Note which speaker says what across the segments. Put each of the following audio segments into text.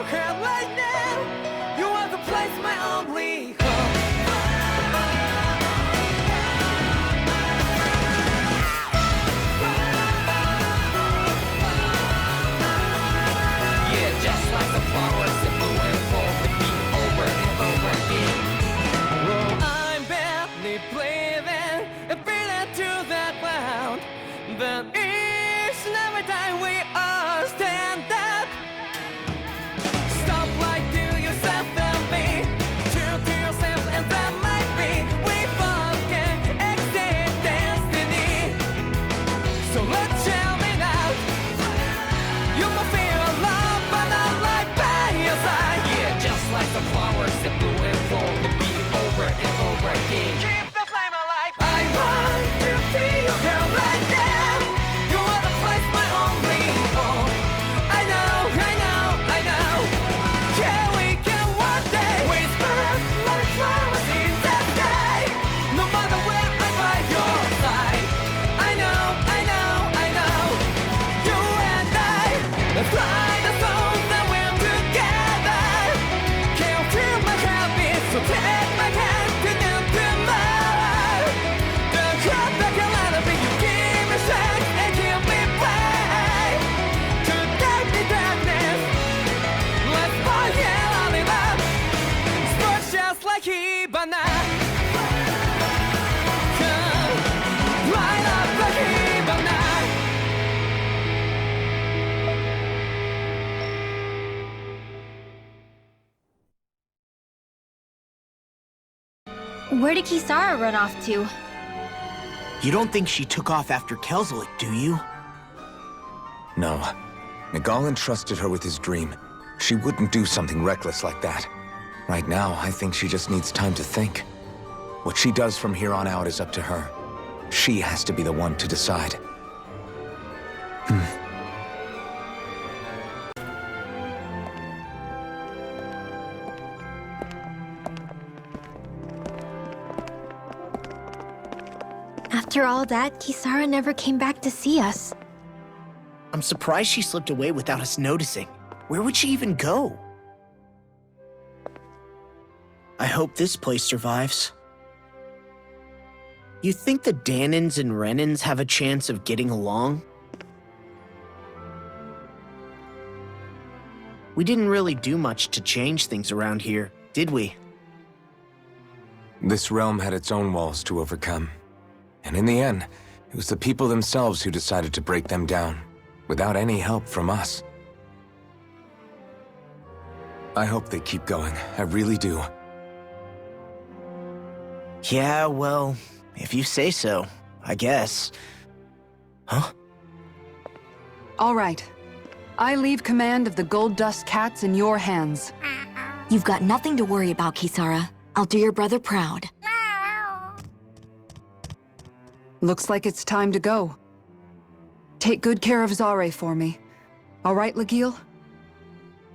Speaker 1: head right now. You are the place, my only hope. Yeah, just like the flowers that blew and fall with me over and over again. I'm barely breathing and feeling to that ground. But each and every time we all stand up, stop like to yourself and me, true to yourself, and that might be we both can exceed destiny. So let's tell me now, you will feel love, but not like by your side. Yeah, just like the flowers that blew and fall to be over and over again. Keep the flame alive. I want to feel you here right now. You are the place, my only home. I know, I know, I know. Yeah, we can one day whisper like flowers in the sky. No matter where I'm by your side. I know, I know, I know. You and I, let's fly the soul that we're together. Can't feel my heartbeat, so take my hand to them tomorrow. The crowd that can let it be, you give me strength and keep me bright. To dark the darkness, let's forget all in love. Sparks just like Hibana. Come, light up like Hibana.
Speaker 2: Where did Kisara run off to?
Speaker 3: You don't think she took off after Kelzelik, do you?
Speaker 4: No. Nagal entrusted her with his dream. She wouldn't do something reckless like that. Right now, I think she just needs time to think. What she does from here on out is up to her. She has to be the one to decide.
Speaker 2: After all that, Kisara never came back to see us.
Speaker 3: I'm surprised she slipped away without us noticing. Where would she even go? I hope this place survives. You think the Danins and Renins have a chance of getting along? We didn't really do much to change things around here, did we?
Speaker 4: This realm had its own walls to overcome. And in the end, it was the people themselves who decided to break them down, without any help from us. I hope they keep going, I really do.
Speaker 3: Yeah, well, if you say so, I guess. Huh?
Speaker 5: All right. I leave command of the Gold Dust Cats in your hands.
Speaker 6: You've got nothing to worry about, Kisara. I'll do your brother proud.
Speaker 5: Looks like it's time to go. Take good care of Zare for me. All right, Lagiel?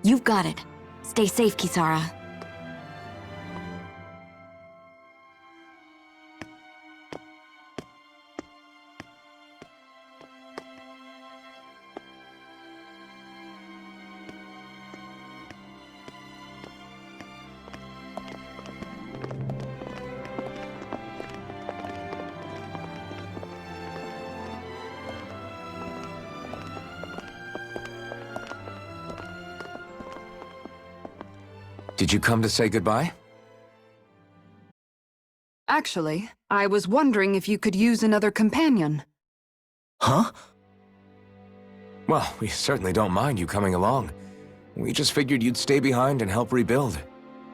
Speaker 6: You've got it. Stay safe, Kisara.
Speaker 4: Did you come to say goodbye?
Speaker 5: Actually, I was wondering if you could use another companion.
Speaker 3: Huh?
Speaker 4: Well, we certainly don't mind you coming along. We just figured you'd stay behind and help rebuild.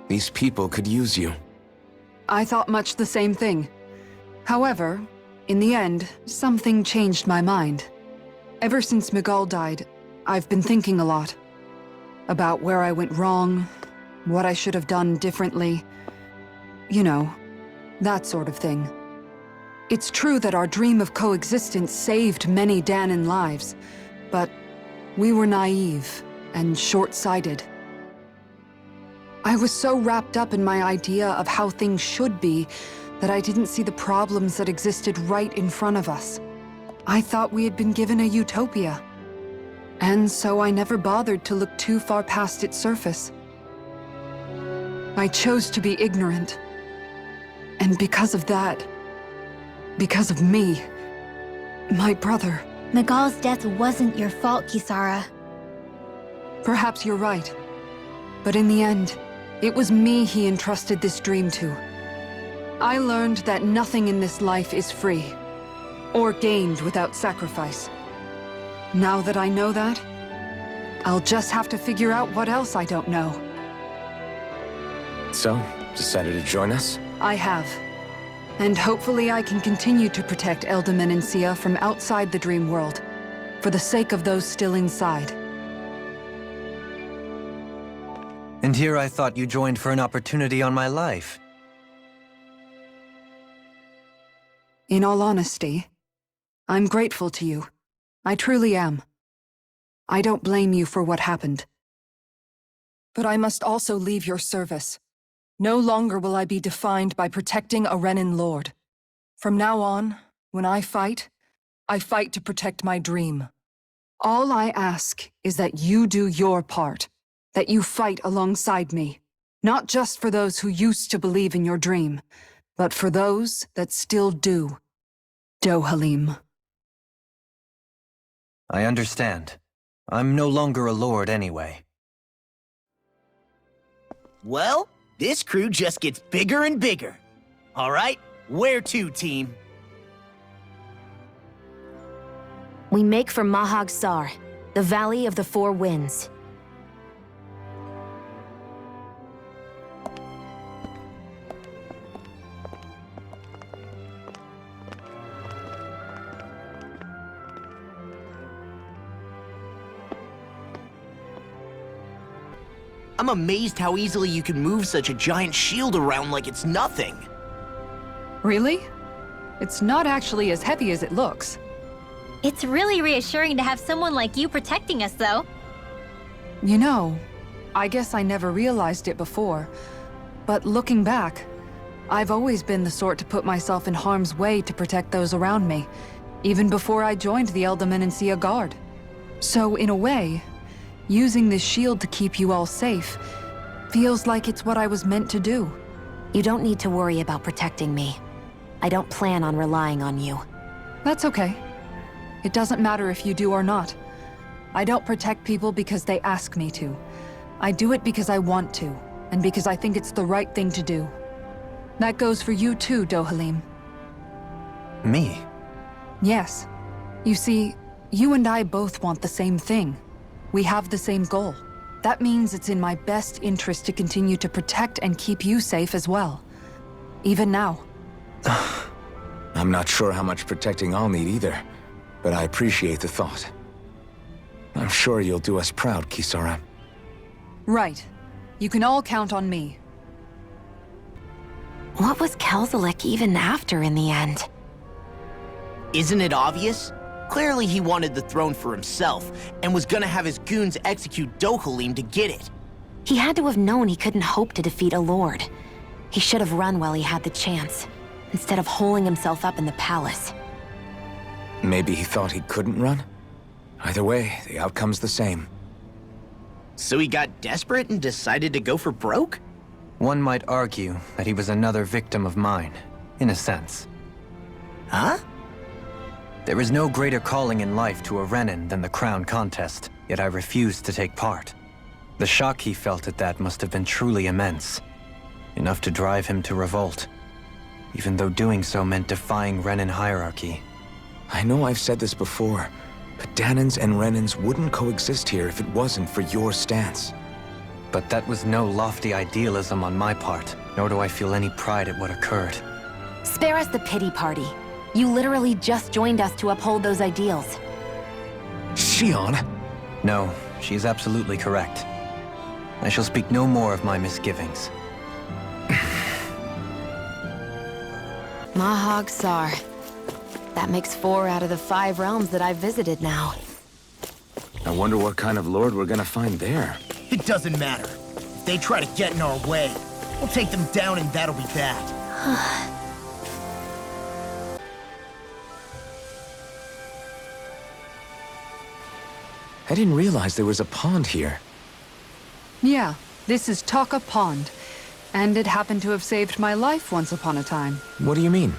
Speaker 4: These people could use you.
Speaker 5: I thought much the same thing. However, in the end, something changed my mind. Ever since Miguel died, I've been thinking a lot. About where I went wrong, what I should have done differently. You know, that sort of thing. It's true that our dream of coexistence saved many Danin lives, but we were naive and short-sighted. I was so wrapped up in my idea of how things should be that I didn't see the problems that existed right in front of us. I thought we had been given a utopia. And so I never bothered to look too far past its surface. I chose to be ignorant. And because of that, because of me, my brother...
Speaker 2: Miguel's death wasn't your fault, Kisara.
Speaker 5: Perhaps you're right. But in the end, it was me he entrusted this dream to. I learned that nothing in this life is free, or gained without sacrifice. Now that I know that, I'll just have to figure out what else I don't know.
Speaker 4: So, decided to join us?
Speaker 5: I have. And hopefully I can continue to protect Elda Menencia from outside the dream world, for the sake of those still inside.
Speaker 7: And here I thought you joined for an opportunity on my life.
Speaker 5: In all honesty, I'm grateful to you. I truly am. I don't blame you for what happened. But I must also leave your service. No longer will I be defined by protecting a Renan Lord. From now on, when I fight to protect my dream. All I ask is that you do your part, that you fight alongside me, not just for those who used to believe in your dream, but for those that still do. Dohalim.
Speaker 7: I understand. I'm no longer a lord anyway.
Speaker 3: Well, this crew just gets bigger and bigger. All right, where to, team?
Speaker 6: We make for Mahag Sar, the Valley of the Four Winds.
Speaker 3: I'm amazed how easily you can move such a giant shield around like it's nothing.
Speaker 5: Really? It's not actually as heavy as it looks.
Speaker 2: It's really reassuring to have someone like you protecting us, though.
Speaker 5: You know, I guess I never realized it before, but looking back, I've always been the sort to put myself in harm's way to protect those around me, even before I joined the Elda Menencia Guard. So in a way, using this shield to keep you all safe feels like it's what I was meant to do.
Speaker 6: You don't need to worry about protecting me. I don't plan on relying on you.
Speaker 5: That's okay. It doesn't matter if you do or not. I don't protect people because they ask me to. I do it because I want to, and because I think it's the right thing to do. That goes for you too, Dohalim.
Speaker 7: Me?
Speaker 5: Yes. You see, you and I both want the same thing. We have the same goal. That means it's in my best interest to continue to protect and keep you safe as well. Even now.
Speaker 4: I'm not sure how much protecting I'll need either, but I appreciate the thought. I'm sure you'll do us proud, Kisara.
Speaker 5: Right. You can all count on me.
Speaker 6: What was Kelzalek even after in the end?
Speaker 3: Isn't it obvious? Clearly he wanted the throne for himself, and was gonna have his goons execute Dohalim to get it.
Speaker 6: He had to have known he couldn't hope to defeat a lord. He should have run while he had the chance, instead of holding himself up in the palace.
Speaker 4: Maybe he thought he couldn't run? Either way, the outcome's the same.
Speaker 3: So he got desperate and decided to go for broke?
Speaker 7: One might argue that he was another victim of mine, in a sense.
Speaker 3: Huh?
Speaker 7: There is no greater calling in life to a Renan than the crown contest, yet I refused to take part. The shock he felt at that must have been truly immense. Enough to drive him to revolt, even though doing so meant defying Renan hierarchy.
Speaker 4: I know I've said this before, but Dahnans and Renans wouldn't coexist here if it wasn't for your stance.
Speaker 7: But that was no lofty idealism on my part, nor do I feel any pride at what occurred.
Speaker 6: Spare us the pity party. You literally just joined us to uphold those ideals.
Speaker 4: Shionne?
Speaker 7: No, she's absolutely correct. I shall speak no more of my misgivings.
Speaker 6: Mahag Sar. That makes 4 out of the 5 realms that I've visited now.
Speaker 4: I wonder what kind of lord we're gonna find there.
Speaker 3: It doesn't matter. If they try to get in our way, we'll take them down and that'll be that.
Speaker 4: I didn't realize there was a pond here.
Speaker 5: Yeah, this is Taka Pond. And it happened to have saved my life once upon a time.
Speaker 4: What do you mean?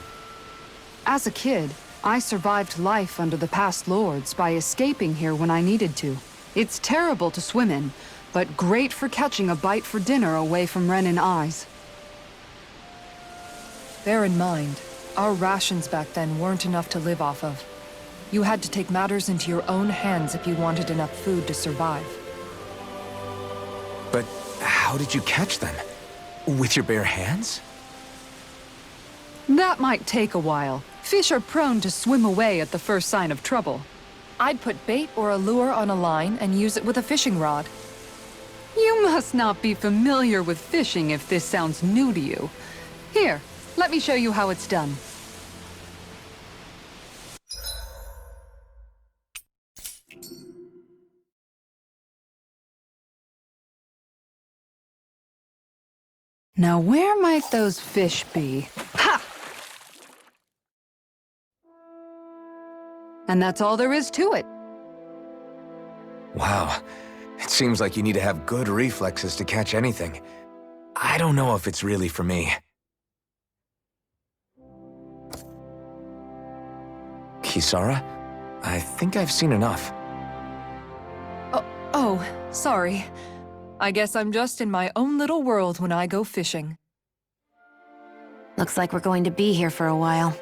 Speaker 5: As a kid, I survived life under the past lords by escaping here when I needed to. It's terrible to swim in, but great for catching a bite for dinner away from Renin eyes. Bear in mind, our rations back then weren't enough to live off of. You had to take matters into your own hands if you wanted enough food to survive.
Speaker 4: But how did you catch them? With your bare hands?
Speaker 5: That might take a while. Fish are prone to swim away at the first sign of trouble. I'd put bait or a lure on a line and use it with a fishing rod. You must not be familiar with fishing if this sounds new to you. Here, let me show you how it's done. Now where might those fish be? Ha! And that's all there is to it.
Speaker 4: Wow. It seems like you need to have good reflexes to catch anything. I don't know if it's really for me. Kisara? I think I've seen enough.
Speaker 5: Oh, sorry. I guess I'm just in my own little world when I go fishing.
Speaker 6: Looks like we're going to be here for a while.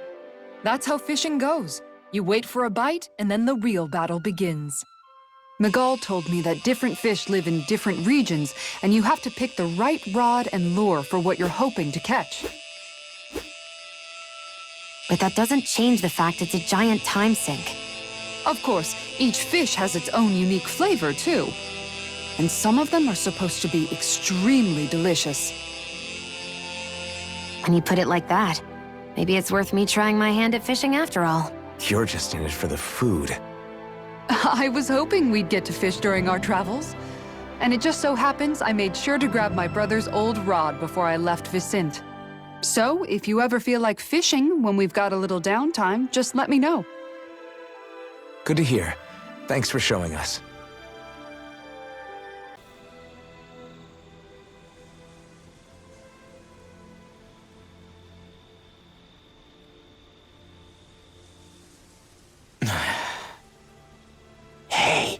Speaker 5: That's how fishing goes. You wait for a bite, and then the real battle begins. Miguel told me that different fish live in different regions, and you have to pick the right rod and lure for what you're hoping to catch.
Speaker 6: But that doesn't change the fact it's a giant time sink.
Speaker 5: Of course, each fish has its own unique flavor, too. And some of them are supposed to be extremely delicious.
Speaker 6: When you put it like that, maybe it's worth me trying my hand at fishing after all.
Speaker 4: You're just in it for the food.
Speaker 5: I was hoping we'd get to fish during our travels. And it just so happens I made sure to grab my brother's old rod before I left Vicente. So, if you ever feel like fishing when we've got a little downtime, just let me know.
Speaker 4: Good to hear. Thanks for showing us.
Speaker 3: Hey.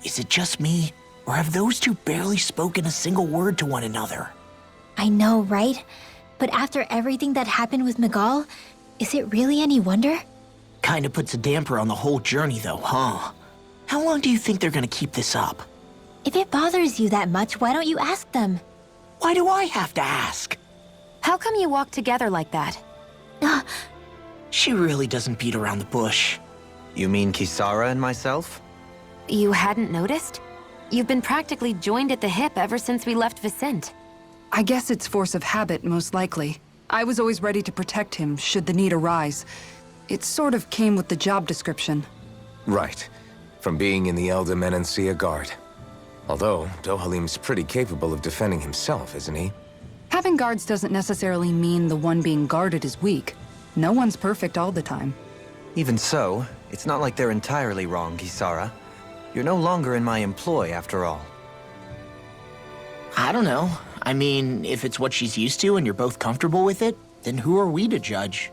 Speaker 3: Is it just me, or have those two barely spoken a single word to one another?
Speaker 2: I know, right? But after everything that happened with Miguel, is it really any wonder?
Speaker 3: Kinda puts a damper on the whole journey though, huh? How long do you think they're gonna keep this up?
Speaker 2: If it bothers you that much, why don't you ask them?
Speaker 3: Why do I have to ask?
Speaker 6: How come you walk together like that?
Speaker 3: She really doesn't beat around the bush.
Speaker 7: You mean Kisara and myself?
Speaker 6: You hadn't noticed? You've been practically joined at the hip ever since we left Vicente.
Speaker 5: I guess it's force of habit, most likely. I was always ready to protect him, should the need arise. It sort of came with the job description.
Speaker 4: Right. From being in the Elda Menancia Guard. Although, Dohalim's pretty capable of defending himself, isn't he?
Speaker 5: Having guards doesn't necessarily mean the one being guarded is weak. No one's perfect all the time.
Speaker 7: Even so, it's not like they're entirely wrong, Kisara. You're no longer in my employ, after all.
Speaker 3: I don't know. I mean, if it's what she's used to and you're both comfortable with it, then who are we to judge?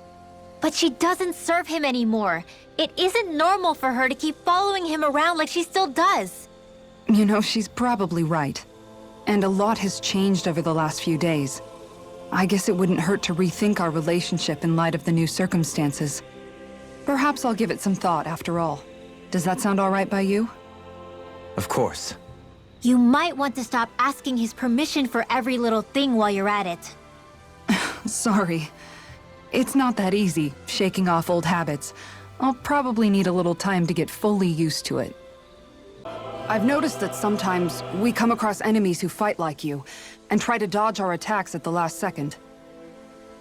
Speaker 2: But she doesn't serve him anymore. It isn't normal for her to keep following him around like she still does.
Speaker 5: You know, she's probably right. And a lot has changed over the last few days. I guess it wouldn't hurt to rethink our relationship in light of the new circumstances. Perhaps I'll give it some thought after all. Does that sound all right by you?
Speaker 7: Of course.
Speaker 2: You might want to stop asking his permission for every little thing while you're at it.
Speaker 5: Sorry. It's not that easy, shaking off old habits. I'll probably need a little time to get fully used to it. I've noticed that sometimes we come across enemies who fight like you, and try to dodge our attacks at the last second.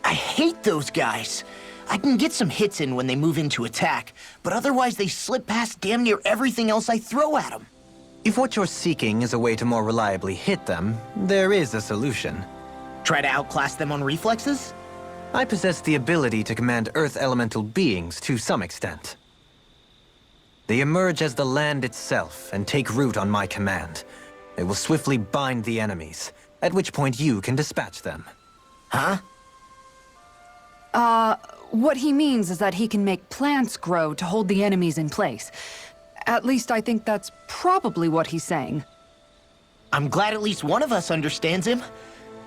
Speaker 3: I hate those guys. I can get some hits in when they move into attack, but otherwise they slip past damn near everything else I throw at them.
Speaker 7: If what you're seeking is a way to more reliably hit them, there is a solution.
Speaker 3: Try to outclass them on reflexes?
Speaker 7: I possess the ability to command Earth elemental beings to some extent. They emerge as the land itself and take root on my command. They will swiftly bind the enemies, at which point you can dispatch them.
Speaker 3: Huh?
Speaker 5: What he means is that he can make plants grow to hold the enemies in place. At least I think that's probably what he's saying.
Speaker 3: I'm glad at least one of us understands him.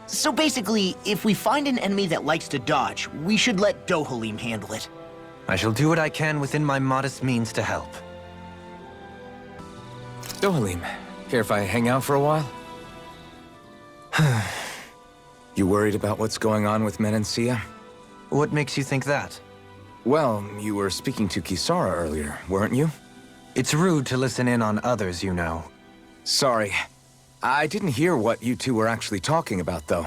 Speaker 3: So basically, if we find an enemy that likes to dodge, we should let Dohalim handle it.
Speaker 7: I shall do what I can within my modest means to help.
Speaker 4: Dohalim, care if I hang out for a while? You worried about what's going on with Menancia?
Speaker 7: What makes you think that?
Speaker 4: Well, you were speaking to Kisara earlier, weren't you?
Speaker 7: It's rude to listen in on others, you know.
Speaker 4: Sorry. I didn't hear what you two were actually talking about, though.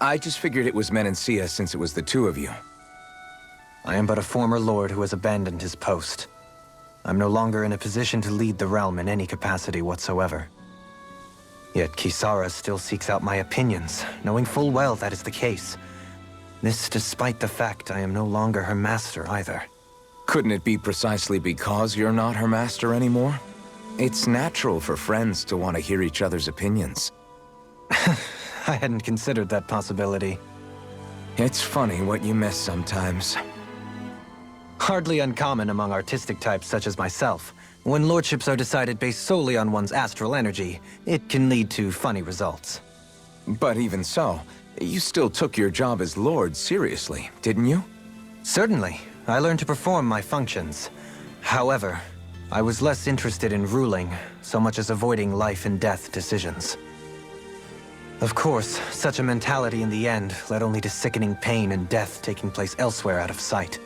Speaker 4: I just figured it was Menancia since it was the two of you.
Speaker 7: I am but a former lord who has abandoned his post. I'm no longer in a position to lead the realm in any capacity whatsoever. Yet Kisara still seeks out my opinions, knowing full well that is the case. This despite the fact I am no longer her master either.
Speaker 4: Couldn't it be precisely because you're not her master anymore? It's natural for friends to want to hear each other's opinions.
Speaker 7: I hadn't considered that possibility.
Speaker 4: It's funny what you miss sometimes.
Speaker 7: Hardly uncommon among artistic types such as myself. When lordships are decided based solely on one's astral energy, it can lead to funny results.
Speaker 4: But even so, you still took your job as lord seriously, didn't you?
Speaker 7: Certainly. I learned to perform my functions. However, I was less interested in ruling, so much as avoiding life and death decisions. Of course, such a mentality in the end led only to sickening pain and death taking place elsewhere out of sight.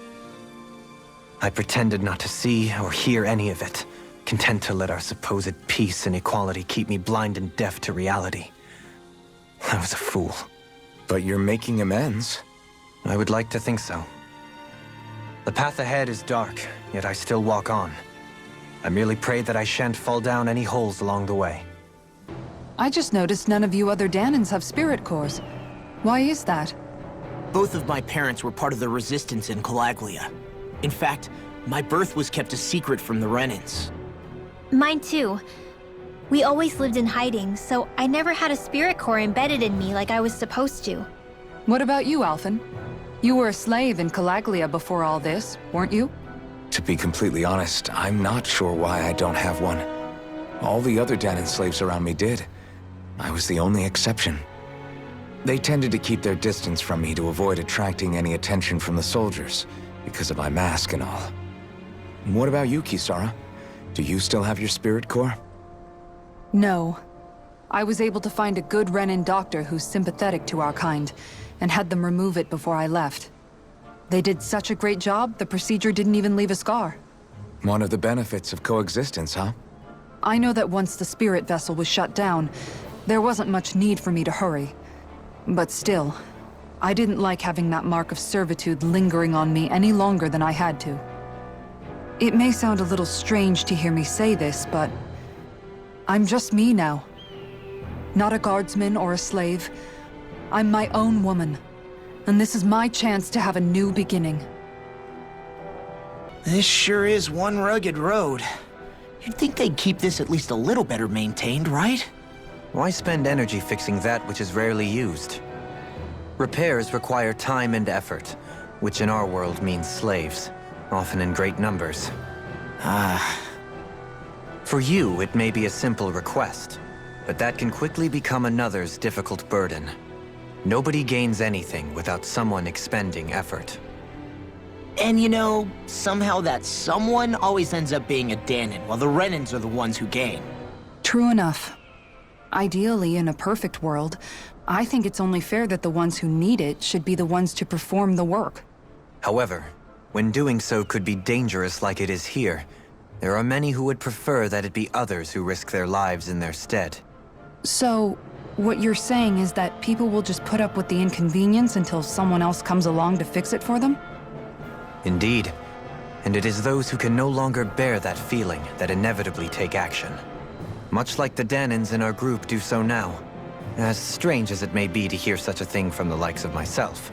Speaker 7: I pretended not to see or hear any of it, content to let our supposed peace and equality keep me blind and deaf to reality. I was a fool.
Speaker 4: But you're making amends.
Speaker 7: I would like to think so. The path ahead is dark, yet I still walk on. I merely pray that I shan't fall down any holes along the way.
Speaker 5: I just noticed none of you other Danans have spirit cores. Why is that?
Speaker 3: Both of my parents were part of the resistance in Calaglia. In fact, my birth was kept a secret from the Renans.
Speaker 2: Mine too. We always lived in hiding, so I never had a spirit core embedded in me like I was supposed to.
Speaker 5: What about you, Alphen? You were a slave in Calaglia before all this, weren't you?
Speaker 4: To be completely honest, I'm not sure why I don't have one. All the other Danan slaves around me did. I was the only exception. They tended to keep their distance from me to avoid attracting any attention from the soldiers, because of my mask and all. What about you, Kisara? Do you still have your spirit core?
Speaker 5: No. I was able to find a good Renan doctor who's sympathetic to our kind, and had them remove it before I left. They did such a great job, the procedure didn't even leave a scar.
Speaker 4: One of the benefits of coexistence, huh?
Speaker 5: I know that once the spirit vessel was shut down, there wasn't much need for me to hurry. But still, I didn't like having that mark of servitude lingering on me any longer than I had to. It may sound a little strange to hear me say this, but I'm just me now. Not a guardsman or a slave. I'm my own woman. And this is my chance to have a new beginning.
Speaker 3: This sure is one rugged road. You'd think they'd keep this at least a little better maintained, right?
Speaker 7: Why spend energy fixing that which is rarely used? Repairs require time and effort, which in our world means slaves, often in great numbers. For you, it may be a simple request, but that can quickly become another's difficult burden. Nobody gains anything without someone expending effort.
Speaker 3: And you know, somehow that someone always ends up being a Danan, while the Renans are the ones who gain.
Speaker 5: True enough. Ideally, in a perfect world, I think it's only fair that the ones who need it should be the ones to perform the work.
Speaker 7: However, when doing so could be dangerous like it is here, there are many who would prefer that it be others who risk their lives in their stead.
Speaker 5: So, what you're saying is that people will just put up with the inconvenience until someone else comes along to fix it for them?
Speaker 7: Indeed. And it is those who can no longer bear that feeling that inevitably take action. Much like the Danans in our group do so now. As strange as it may be to hear such a thing from the likes of myself.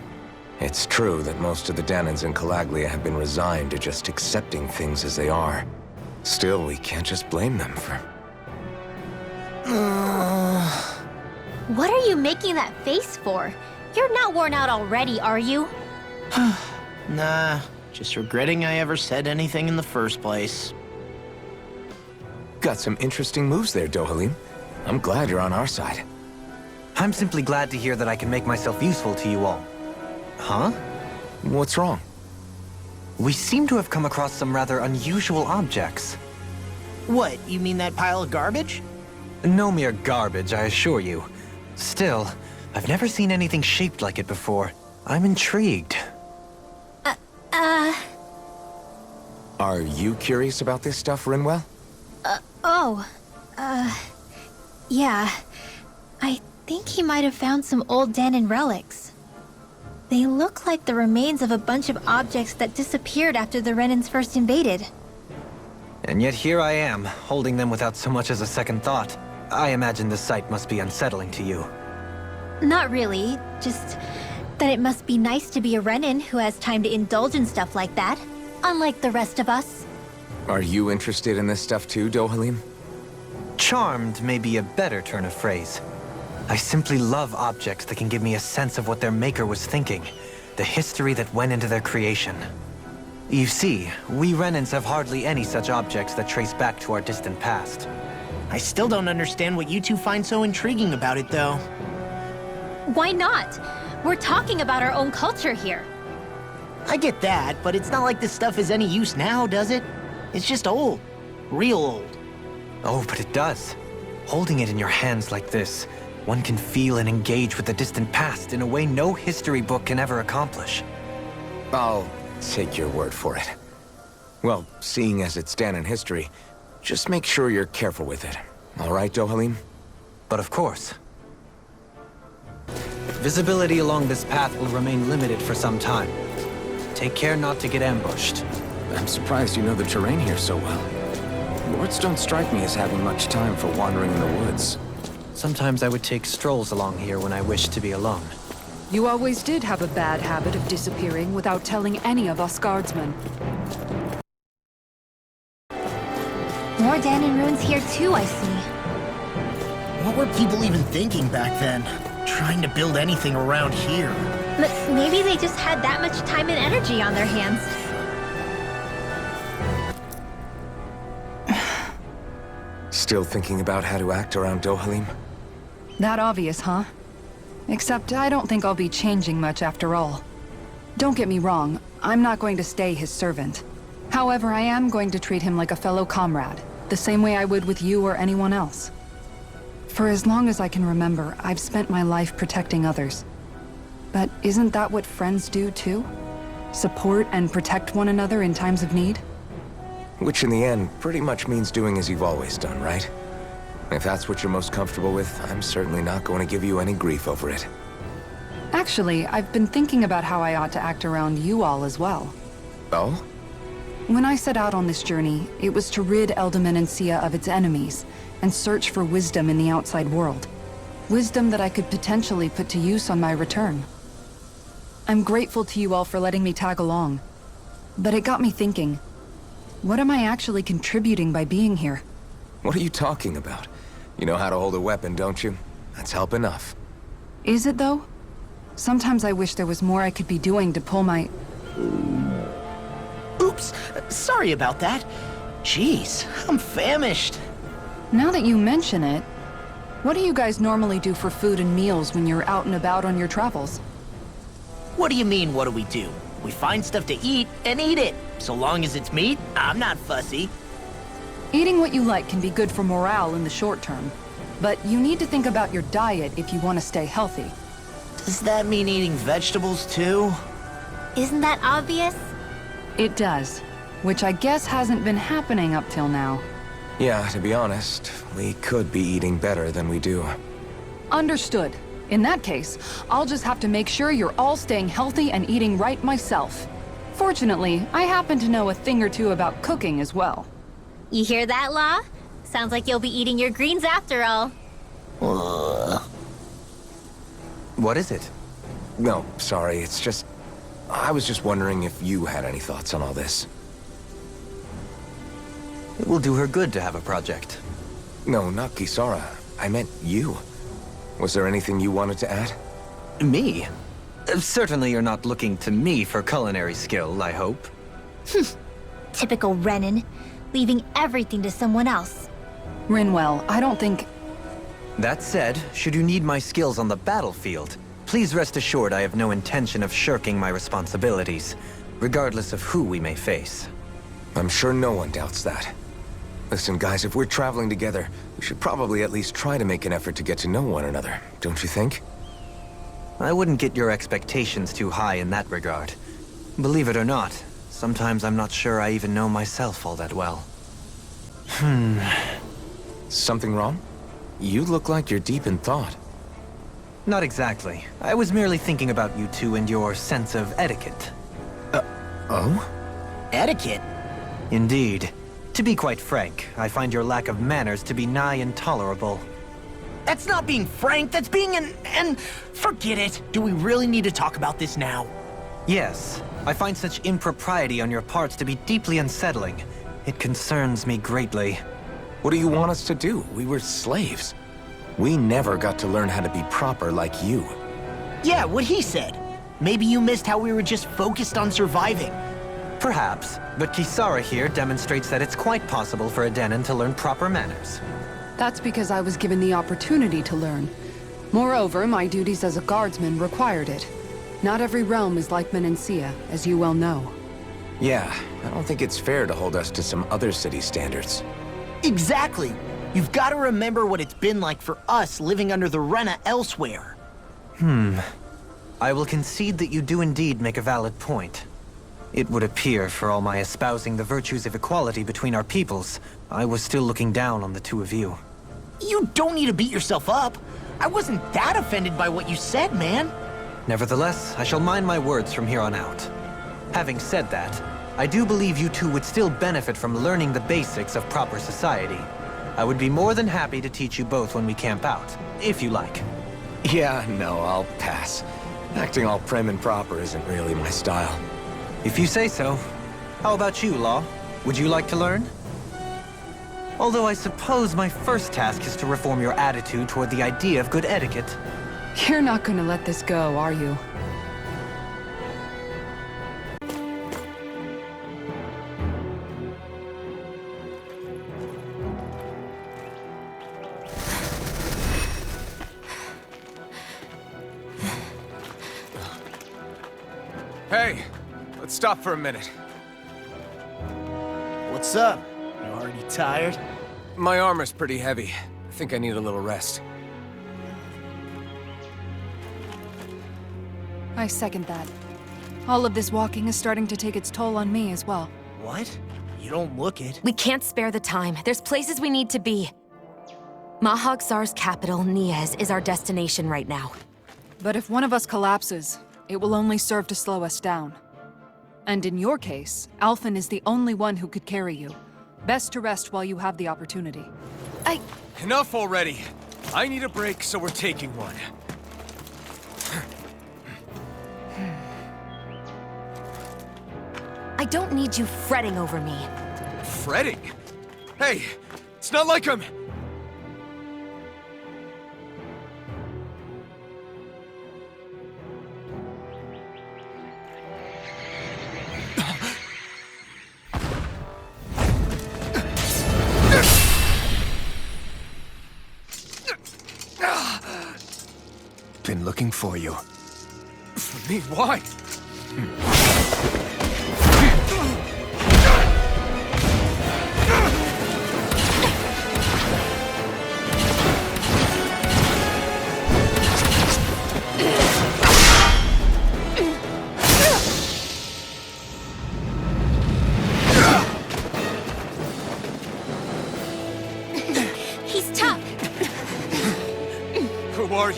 Speaker 4: It's true that most of the Danans in Calaglia have been resigned to just accepting things as they are. Still, we can't just blame them for...
Speaker 2: What are you making that face for? You're not worn out already, are you?
Speaker 3: Nah, just regretting I ever said anything in the first place.
Speaker 4: Got some interesting moves there, Dohalim. I'm glad you're on our side.
Speaker 7: I'm simply glad to hear that I can make myself useful to you all. Huh?
Speaker 4: What's wrong?
Speaker 7: We seem to have come across some rather unusual objects.
Speaker 3: What, you mean that pile of garbage?
Speaker 7: No mere garbage, I assure you. Still, I've never seen anything shaped like it before. I'm intrigued.
Speaker 4: Are you curious about this stuff, Rinwell?
Speaker 2: Yeah. I think he might have found some old Danon relics. They look like the remains of a bunch of objects that disappeared after the Renans first invaded.
Speaker 7: And yet here I am, holding them without so much as a second thought. I imagine the sight must be unsettling to you.
Speaker 2: Not really, just that it must be nice to be a Renan who has time to indulge in stuff like that, unlike the rest of us.
Speaker 4: Are you interested in this stuff too, Dohalim?
Speaker 7: Charmed may be a better turn of phrase. I simply love objects that can give me a sense of what their maker was thinking, the history that went into their creation. You see, we Renans have hardly any such objects that trace back to our distant past.
Speaker 3: I still don't understand what you two find so intriguing about it, though.
Speaker 2: Why not? We're talking about our own culture here.
Speaker 3: I get that, but it's not like this stuff is any use now, does it? It's just old. Real old.
Speaker 7: Oh, but it does. Holding it in your hands like this, one can feel and engage with the distant past in a way no history book can ever accomplish.
Speaker 4: I'll take your word for it. Well, seeing as it's Danon history, just make sure you're careful with it. All right, Dohalim?
Speaker 7: But of course. Visibility along this path will remain limited for some time. Take care not to get ambushed.
Speaker 4: I'm surprised you know the terrain here so well. Lords don't strike me as having much time for wandering in the woods.
Speaker 7: Sometimes I would take strolls along here when I wished to be alone.
Speaker 5: You always did have a bad habit of disappearing without telling any of us guardsmen.
Speaker 2: More Danon ruins here too, I see.
Speaker 3: What were people even thinking back then? Trying to build anything around here.
Speaker 2: Maybe they just had that much time and energy on their hands.
Speaker 4: Still thinking about how to act around Dohalim?
Speaker 5: That obvious, huh? Except I don't think I'll be changing much after all. Don't get me wrong, I'm not going to stay his servant. However, I am going to treat him like a fellow comrade, the same way I would with you or anyone else. For as long as I can remember, I've spent my life protecting others. But isn't that what friends do too? Support and protect one another in times of need?
Speaker 4: Which in the end pretty much means doing as you've always done, right? If that's what you're most comfortable with, I'm certainly not going to give you any grief over it.
Speaker 5: Actually, I've been thinking about how I ought to act around you all as well.
Speaker 4: Oh?
Speaker 5: When I set out on this journey, it was to rid Eldaman and Sia of its enemies, and search for wisdom in the outside world. Wisdom that I could potentially put to use on my return. I'm grateful to you all for letting me tag along. But it got me thinking, what am I actually contributing by being here?
Speaker 4: What are you talking about? You know how to hold a weapon, don't you? That's help enough.
Speaker 5: Is it though? Sometimes I wish there was more I could be doing to pull my...
Speaker 3: Oops, sorry about that. Jeez, I'm famished.
Speaker 5: Now that you mention it, what do you guys normally do for food and meals when you're out and about on your travels?
Speaker 3: What do you mean, what do we do? We find stuff to eat and eat it. So long as it's meat, I'm not fussy.
Speaker 5: Eating what you like can be good for morale in the short term, but you need to think about your diet if you want to stay healthy.
Speaker 3: Does that mean eating vegetables too?
Speaker 2: Isn't that obvious?
Speaker 5: It does, which I guess hasn't been happening up till now.
Speaker 4: Yeah, to be honest, we could be eating better than we do.
Speaker 5: Understood. In that case, I'll just have to make sure you're all staying healthy and eating right myself. Fortunately, I happen to know a thing or two about cooking as well.
Speaker 2: You hear that, Law? Sounds like you'll be eating your greens after all.
Speaker 7: What is it?
Speaker 4: No, sorry, it's just... I was just wondering if you had any thoughts on all this.
Speaker 7: It will do her good to have a project.
Speaker 4: No, not Kisara. I meant you. Was there anything you wanted to add?
Speaker 7: Me? Certainly you're not looking to me for culinary skill, I hope.
Speaker 2: Typical Renan, leaving everything to someone else.
Speaker 5: Rinwell, I don't think...
Speaker 7: That said, should you need my skills on the battlefield, please rest assured I have no intention of shirking my responsibilities, regardless of who we may face.
Speaker 4: I'm sure no one doubts that. Listen, guys, if we're traveling together, we should probably at least try to make an effort to get to know one another, don't you think?
Speaker 7: I wouldn't get your expectations too high in that regard. Believe it or not, sometimes I'm not sure I even know myself all that well.
Speaker 4: Something wrong? You look like you're deep in thought.
Speaker 7: Not exactly. I was merely thinking about you two and your sense of etiquette.
Speaker 4: Oh?
Speaker 3: Etiquette?
Speaker 7: Indeed. To be quite frank, I find your lack of manners to be nigh intolerable.
Speaker 3: That's not being frank, that's being and forget it. Do we really need to talk about this now?
Speaker 7: Yes, I find such impropriety on your parts to be deeply unsettling. It concerns me greatly.
Speaker 4: What do you want us to do? We were slaves. We never got to learn how to be proper like you.
Speaker 3: Yeah, what he said. Maybe you missed how we were just focused on surviving.
Speaker 7: Perhaps, but Kisara here demonstrates that it's quite possible for a Denon to learn proper manners.
Speaker 5: That's because I was given the opportunity to learn. Moreover, my duties as a guardsman required it. Not every realm is like Menancia, as you well know.
Speaker 4: Yeah, I don't think it's fair to hold us to some other city standards.
Speaker 3: Exactly. You've got to remember what it's been like for us living under the Rena elsewhere.
Speaker 7: I will concede that you do indeed make a valid point. It would appear, for all my espousing the virtues of equality between our peoples, I was still looking down on the two of you.
Speaker 3: You don't need to beat yourself up. I wasn't that offended by what you said, man.
Speaker 7: Nevertheless, I shall mind my words from here on out. Having said that, I do believe you two would still benefit from learning the basics of proper society. I would be more than happy to teach you both when we camp out, if you like.
Speaker 4: Yeah, no, I'll pass. Acting all prim and proper isn't really my style.
Speaker 7: If you say so. How about you, Law? Would you like to learn? Although I suppose my first task is to reform your attitude toward the idea of good etiquette.
Speaker 5: You're not gonna let this go, are you?
Speaker 4: Hey, let's stop for a minute.
Speaker 3: What's up? You already tired?
Speaker 4: My armor's pretty heavy. I think I need a little rest.
Speaker 5: I second that. All of this walking is starting to take its toll on me as well.
Speaker 3: What? You don't look it.
Speaker 6: We can't spare the time. There's places we need to be. Mahag Saar's capital, Niez, is our destination right now.
Speaker 5: But if one of us collapses, it will only serve to slow us down. And in your case, Alphen is the only one who could carry you. Best to rest while you have the opportunity.
Speaker 8: Enough already. I need a break, so we're taking one.
Speaker 6: I don't need you fretting over me.
Speaker 8: Fretting? Hey, it's not like I'm...
Speaker 4: Been looking for you.
Speaker 8: For me, why?
Speaker 2: He's tough.
Speaker 8: Who are you?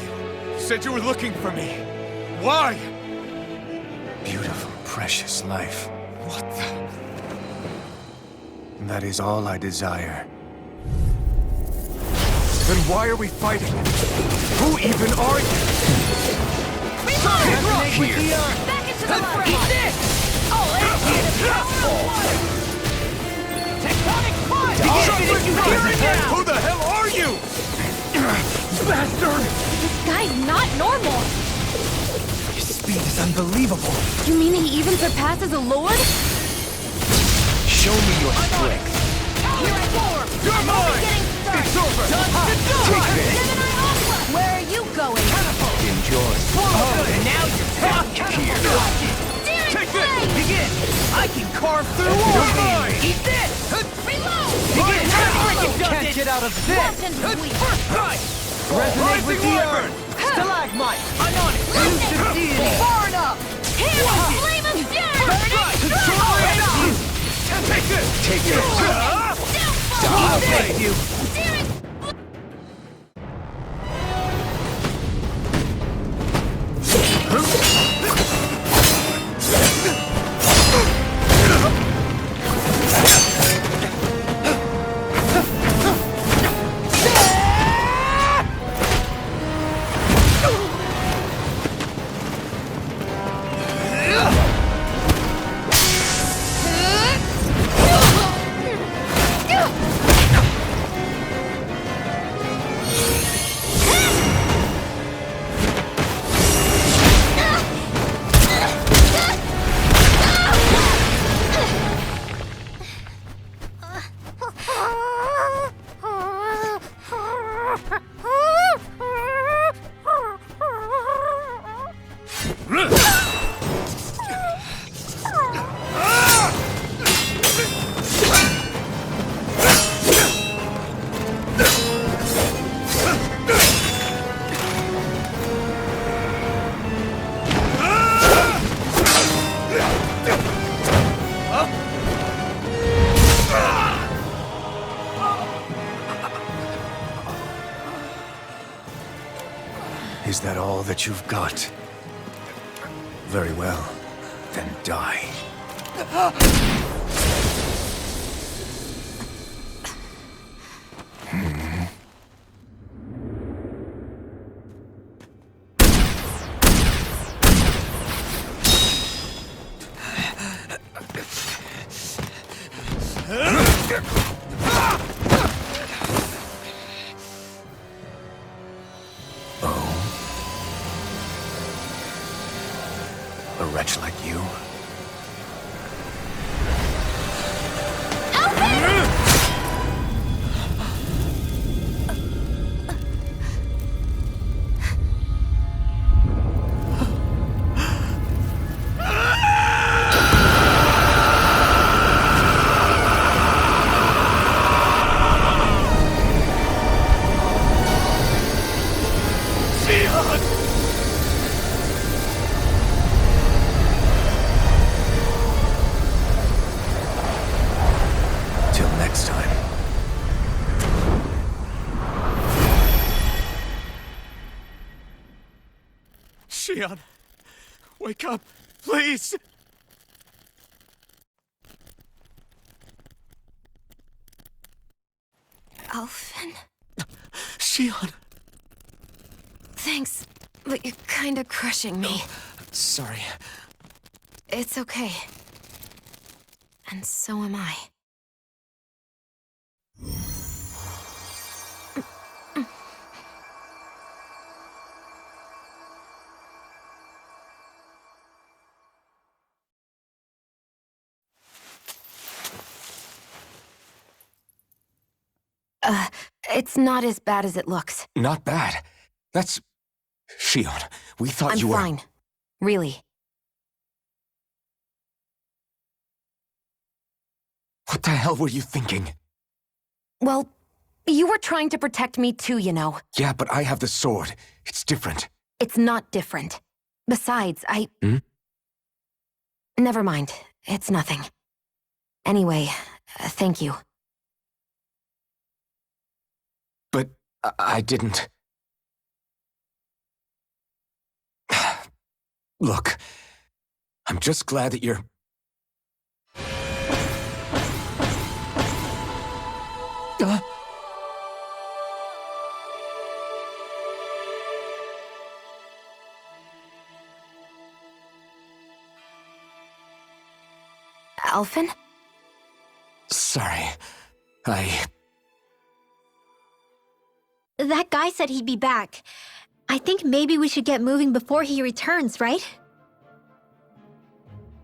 Speaker 8: You said you were looking for me. Why?
Speaker 9: Beautiful, precious life.
Speaker 8: What the...
Speaker 9: That is all I desire.
Speaker 8: Then why are we fighting? Who even are you?
Speaker 2: Back into the water. Eat this! Oh,
Speaker 1: Tectonic punch!
Speaker 8: Who the hell are you? Bastard!
Speaker 6: This guy's not normal!
Speaker 9: His speed is unbelievable.
Speaker 6: You mean he even surpasses a lord?
Speaker 9: Show me your strength.
Speaker 8: You're mine! It's over!
Speaker 9: Take this.
Speaker 6: Where are you going?
Speaker 9: Enjoy.
Speaker 3: Now you're talking!
Speaker 8: Take this!
Speaker 3: Begin! I can carve through
Speaker 8: You're
Speaker 3: walls!
Speaker 8: mine!
Speaker 3: Eat this!
Speaker 6: Reload!
Speaker 3: Begin!
Speaker 8: Can't get out of this!
Speaker 3: First strike! Resonate with the earth! Stalagmite! I'm on it! Use the steel!
Speaker 6: Far enough! Here, flame of fury! Burn it!
Speaker 8: Take this!
Speaker 9: Take this.
Speaker 3: I'll take you!
Speaker 9: Is that all that you've got? Very well. Then die. A wretch like you? Till next time.
Speaker 8: Shion, wake up, please!
Speaker 6: Alphen?
Speaker 8: Shion!
Speaker 6: Thanks, but you're kinda crushing me.
Speaker 8: Sorry.
Speaker 6: It's okay. And so am I. It's not as bad as it looks.
Speaker 4: Not bad. That's... Shion, we thought
Speaker 6: I'm
Speaker 4: you were...
Speaker 6: fine. Really.
Speaker 4: What the hell were you thinking?
Speaker 6: Well, you were trying to protect me too, you know.
Speaker 4: Yeah, but I have the sword. It's different.
Speaker 6: It's not different. Besides, Never mind. It's nothing. Anyway, thank you.
Speaker 4: But I didn't... Look, I'm just glad that you're...
Speaker 6: Alphen?
Speaker 4: Sorry.
Speaker 2: That guy said he'd be back. I think maybe we should get moving before he returns, right?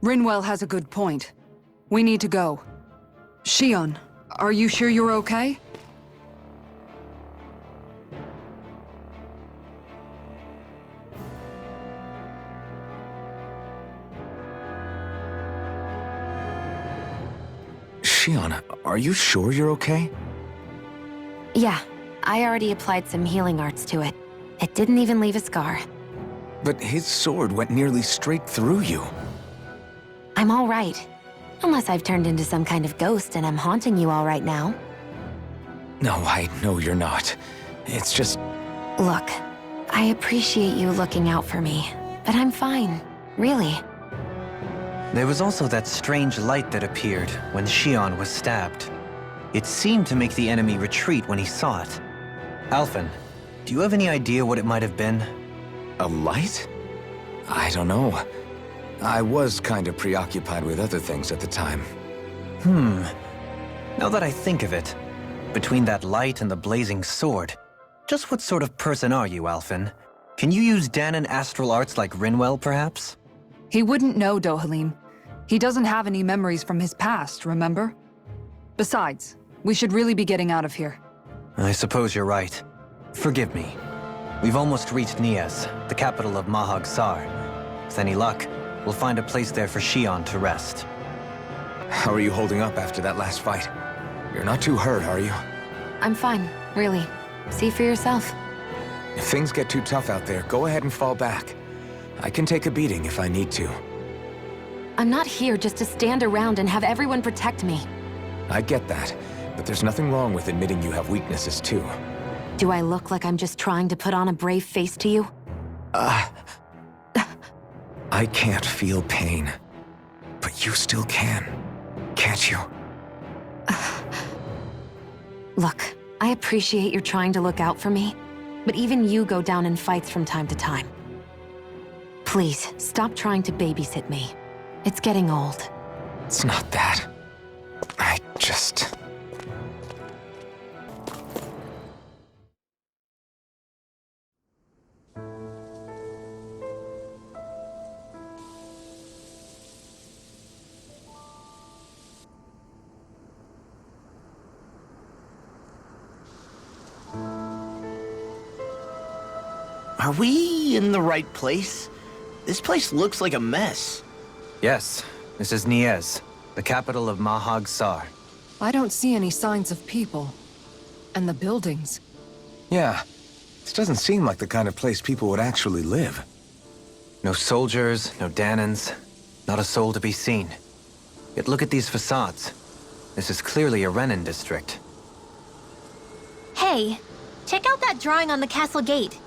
Speaker 5: Rinwell has a good point. We need to go. Shion, are you sure you're okay?
Speaker 4: Shion, are you sure you're okay?
Speaker 6: Yeah, I already applied some healing arts to it. It didn't even leave a scar.
Speaker 4: But his sword went nearly straight through you.
Speaker 6: I'm all right. Unless I've turned into some kind of ghost and I'm haunting you all right now.
Speaker 4: No, I know you're not. It's just...
Speaker 6: Look, I appreciate you looking out for me, but I'm fine. Really.
Speaker 7: There was also that strange light that appeared when Shion was stabbed. It seemed to make the enemy retreat when he saw it. Alphen, do you have any idea what it might have been?
Speaker 4: A light? I don't know. I was kind of preoccupied with other things at the time.
Speaker 7: Now that I think of it, between that light and the blazing sword, just what sort of person are you, Alphen? Can you use Dahnan astral arts like Rinwell, perhaps?
Speaker 5: He wouldn't know, Dohalim. He doesn't have any memories from his past, remember? Besides, we should really be getting out of here.
Speaker 7: I suppose you're right. Forgive me. We've almost reached Niez, the capital of Mahag Sar. With any luck, we'll find a place there for Shion to rest.
Speaker 4: How are you holding up after that last fight? You're not too hurt, are you?
Speaker 6: I'm fine, really. See for yourself.
Speaker 4: If things get too tough out there, go ahead and fall back. I can take a beating if I need to.
Speaker 6: I'm not here just to stand around and have everyone protect me.
Speaker 4: I get that, but there's nothing wrong with admitting you have weaknesses too.
Speaker 6: Do I look like I'm just trying to put on a brave face to you?
Speaker 4: I can't feel pain. But you still can, can't you?
Speaker 6: Look, I appreciate you're trying to look out for me, but even you go down in fights from time to time. Please, stop trying to babysit me. It's getting old.
Speaker 4: It's not that. I just...
Speaker 3: Are we in the right place? This place looks like a mess.
Speaker 7: Yes, this is Niez, the capital of Mahag Sar.
Speaker 5: I don't see any signs of people. And the buildings.
Speaker 4: Yeah, this doesn't seem like the kind of place people would actually live.
Speaker 7: No soldiers, no Dahnans, not a soul to be seen. Yet look at these facades. This is clearly a Renan district.
Speaker 2: Hey, check out that drawing on the castle gate.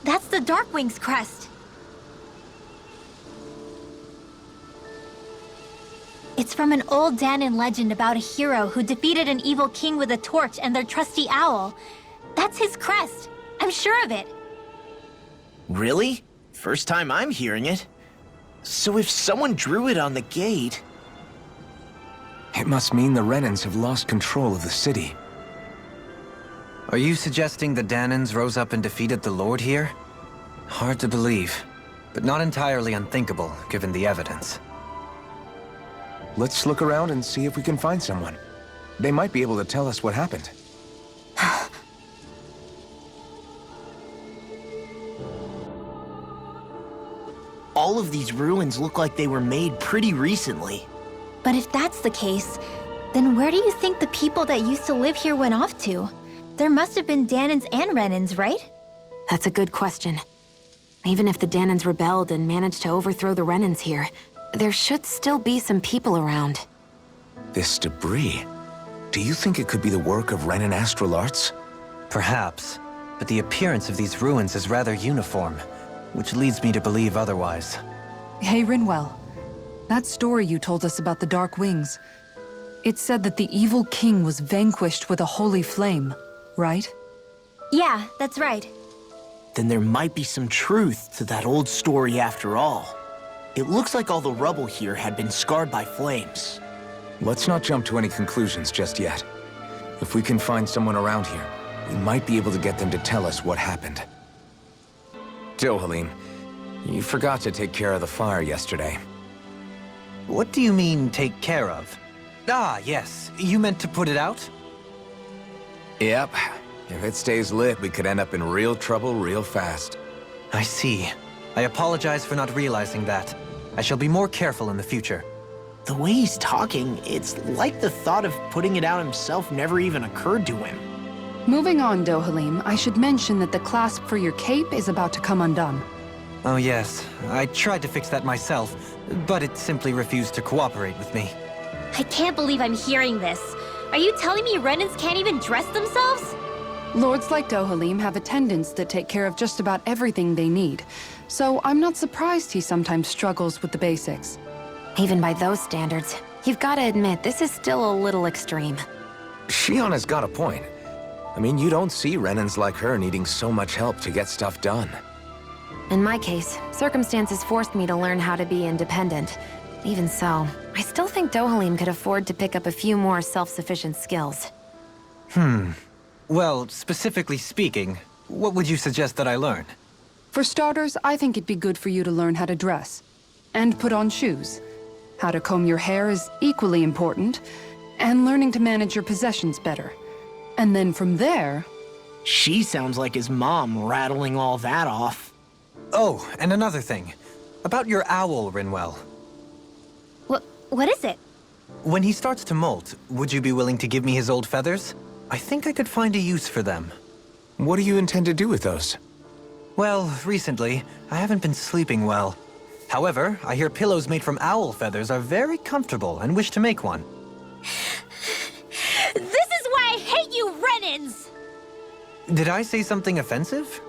Speaker 2: That's the Darkwing's crest. It's from an old Dahnan legend about a hero who defeated an evil king with a torch and their trusty owl. That's his crest. I'm sure of it.
Speaker 3: Really? First time I'm hearing it. So if someone drew it on the gate...
Speaker 4: It must mean the Renans have lost control of the city.
Speaker 7: Are you suggesting the Dahnans rose up and defeated the Lord here? Hard to believe, but not entirely unthinkable, given the evidence.
Speaker 4: Let's look around and see if we can find someone. They might be able to tell us what happened.
Speaker 3: All of these ruins look like they were made pretty recently.
Speaker 2: But if that's the case, then where do you think the people that used to live here went off to? There must have been Dahnans and Renans, right?
Speaker 6: That's a good question. Even if the Dahnans rebelled and managed to overthrow the Renans here, there should still be some people around.
Speaker 4: This debris... Do you think it could be the work of Renan astral arts?
Speaker 7: Perhaps, but the appearance of these ruins is rather uniform, which leads me to believe otherwise.
Speaker 5: Hey, Rinwell. That story you told us about the Dark Wings, it said that the evil king was vanquished with a holy flame, right?
Speaker 2: Yeah, that's right.
Speaker 3: Then there might be some truth to that old story after all. It looks like all the rubble here had been scarred by flames.
Speaker 4: Let's not jump to any conclusions just yet. If we can find someone around here, we might be able to get them to tell us what happened. Dohalim, you forgot to take care of the fire yesterday.
Speaker 7: What do you mean, take care of? Ah, yes. You meant to put it out?
Speaker 4: Yep. If it stays lit, we could end up in real trouble real fast.
Speaker 7: I see. I apologize for not realizing that. I shall be more careful in the future.
Speaker 3: The way he's talking, it's like the thought of putting it out himself never even occurred to him.
Speaker 5: Moving on, Dohalim, I should mention that the clasp for your cape is about to come undone.
Speaker 7: Oh yes, I tried to fix that myself, but it simply refused to cooperate with me.
Speaker 2: I can't believe I'm hearing this. Are you telling me Renans can't even dress themselves?
Speaker 5: Lords like Dohalim have attendants that take care of just about everything they need, so I'm not surprised he sometimes struggles with the basics.
Speaker 6: Even by those standards, you've got to admit this is still a little extreme.
Speaker 4: Shionna's got a point. I mean, you don't see Renans like her needing so much help to get stuff done.
Speaker 6: In my case, circumstances forced me to learn how to be independent. Even so, I still think Dohalim could afford to pick up a few more self-sufficient skills.
Speaker 7: Well, specifically speaking, what would you suggest that I learn?
Speaker 5: For starters, I think it'd be good for you to learn how to dress. And put on shoes. How to comb your hair is equally important, and learning to manage your possessions better. And then from there...
Speaker 3: She sounds like his mom rattling all that off.
Speaker 7: Oh, and another thing. About your owl, Rinwell.
Speaker 2: What is it?
Speaker 7: When he starts to molt, would you be willing to give me his old feathers? I think I could find a use for them.
Speaker 4: What do you intend to do with those?
Speaker 7: Well, recently, I haven't been sleeping well. However, I hear pillows made from owl feathers are very comfortable and wish to make one.
Speaker 2: This is why I hate you, Renans!
Speaker 7: Did I say something offensive?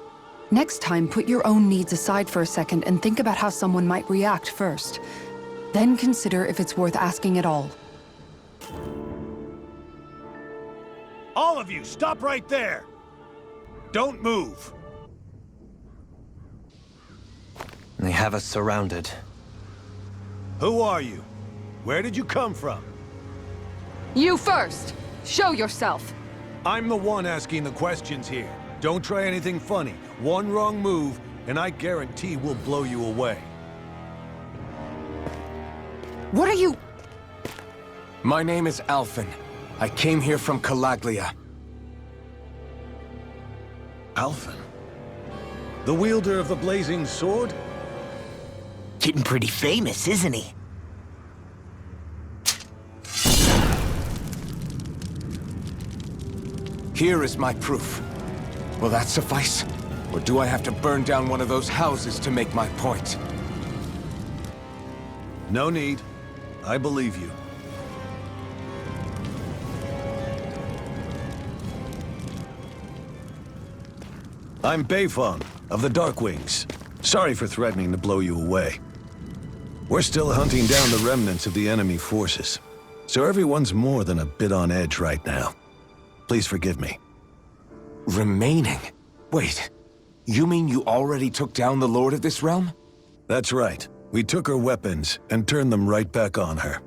Speaker 5: Next time, put your own needs aside for a second and think about how someone might react first. Then consider if it's worth asking at all.
Speaker 9: All of you, stop right there! Don't move!
Speaker 7: They have us surrounded.
Speaker 9: Who are you? Where did you come from?
Speaker 5: You first! Show yourself!
Speaker 9: I'm the one asking the questions here. Don't try anything funny. One wrong move, and I guarantee we'll blow you away.
Speaker 5: What are you...
Speaker 4: My name is Alphen. I came here from Calaglia.
Speaker 9: Alphen? The wielder of the blazing sword?
Speaker 3: Getting pretty famous, isn't he?
Speaker 4: Here is my proof. Will that suffice? Or do I have to burn down one of those houses to make my point?
Speaker 9: No need. I believe you. I'm Beifong, of the Darkwings. Sorry for threatening to blow you away. We're still hunting down the remnants of the enemy forces, so everyone's more than a bit on edge right now. Please forgive me.
Speaker 4: Remaining? Wait, you mean you already took down the Lord of this realm?
Speaker 9: That's right. We took her weapons and turned them right back on her.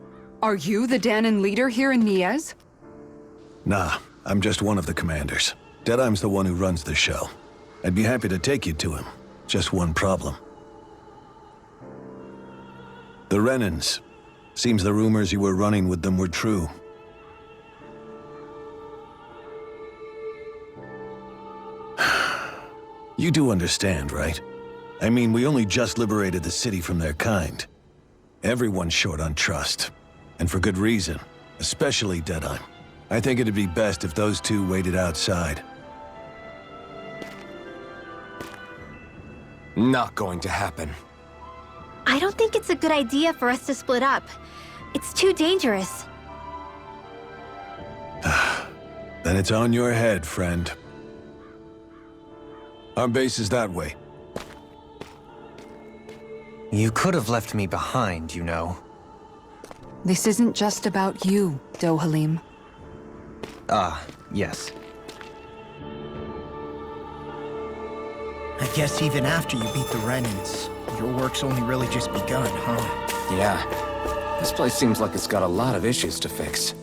Speaker 5: Are you the Dahnan leader here in Niez?
Speaker 9: Nah, I'm just one of the commanders. Deadeye's the one who runs the show. I'd be happy to take you to him. Just one problem. The Renans. Seems the rumors you were running with them were true. You do understand, right? I mean, we only just liberated the city from their kind. Everyone's short on trust. And for good reason. Especially Deadeye. I think it'd be best if those two waited outside.
Speaker 4: Not going to happen.
Speaker 2: I don't think it's a good idea for us to split up. It's too dangerous.
Speaker 9: Then it's on your head, friend. Our base is that way.
Speaker 7: You could have left me behind, you know.
Speaker 5: This isn't just about you, Dohalim.
Speaker 7: Ah, yes.
Speaker 3: I guess even after you beat the Renans, your work's only really just begun, huh?
Speaker 4: Yeah. This place seems like it's got a lot of issues to fix.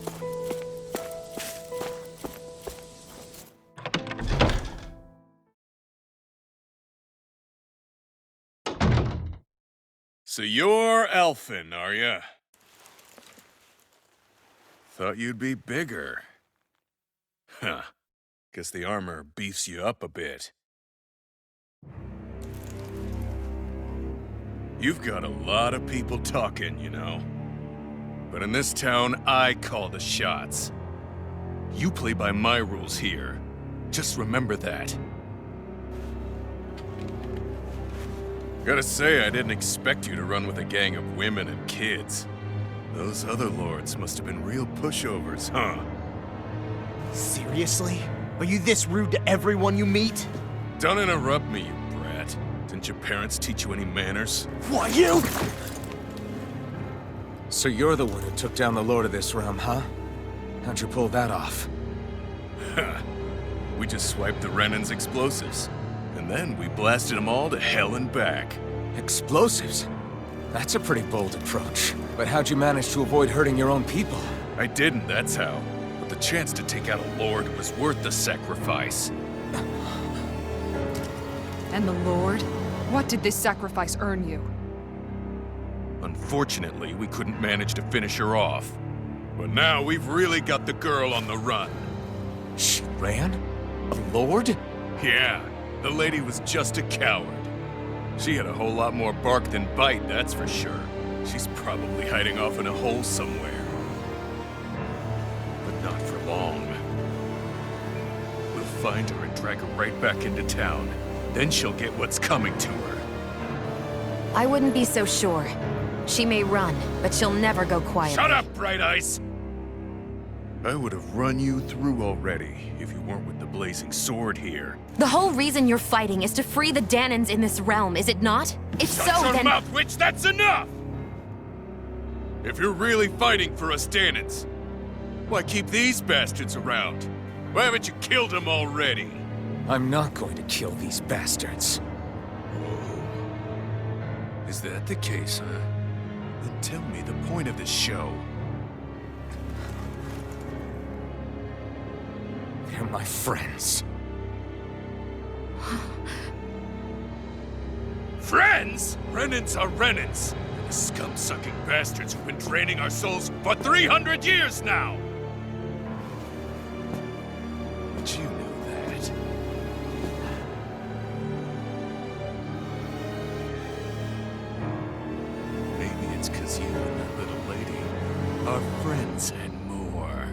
Speaker 10: So you're Elfin, are ya? Thought you'd be bigger. Huh. Guess the armor beefs you up a bit. You've got a lot of people talking, you know. But in this town, I call the shots. You play by my rules here. Just remember that. Gotta say, I didn't expect you to run with a gang of women and kids. Those other lords must have been real pushovers, huh?
Speaker 3: Seriously? Are you this rude to everyone you meet?
Speaker 10: Don't interrupt me, you brat. Didn't your parents teach you any manners?
Speaker 3: What, you?
Speaker 8: So you're the one who took down the Lord of this realm, huh? How'd you pull that off?
Speaker 10: We just swiped the Renan's explosives. And then we blasted them all to hell and back.
Speaker 8: Explosives? That's a pretty bold approach. But how'd you manage to avoid hurting your own people?
Speaker 10: I didn't, that's how. But the chance to take out a lord was worth the sacrifice.
Speaker 5: And the Lord? What did this sacrifice earn you?
Speaker 10: Unfortunately, we couldn't manage to finish her off. But now we've really got the girl on the run.
Speaker 8: She ran? A lord?
Speaker 10: Yeah, the lady was just a coward. She had a whole lot more bark than bite, that's for sure. She's probably hiding off in a hole somewhere. But not for long. We'll find her and drag her right back into town. Then she'll get what's coming to her.
Speaker 6: I wouldn't be so sure. She may run, but she'll never go quietly.
Speaker 10: Shut up, Bright Eyes! I would have run you through already if you weren't with the blazing sword here.
Speaker 6: The whole reason you're fighting is to free the Danans in this realm, is it not? If so,
Speaker 10: Shut your
Speaker 6: then—
Speaker 10: mouth, witch! That's enough! If you're really fighting for us Danans, why keep these bastards around? Why haven't you killed them already?
Speaker 8: I'm not going to kill these bastards.
Speaker 10: Whoa. Is that the case, huh? Then tell me the point of this show.
Speaker 8: They're my friends.
Speaker 10: Friends? Renans are Renans. The scum-sucking bastards who've been draining our souls for 300 years now! But you know that. Maybe it's 'cause you and that little lady are friends and more.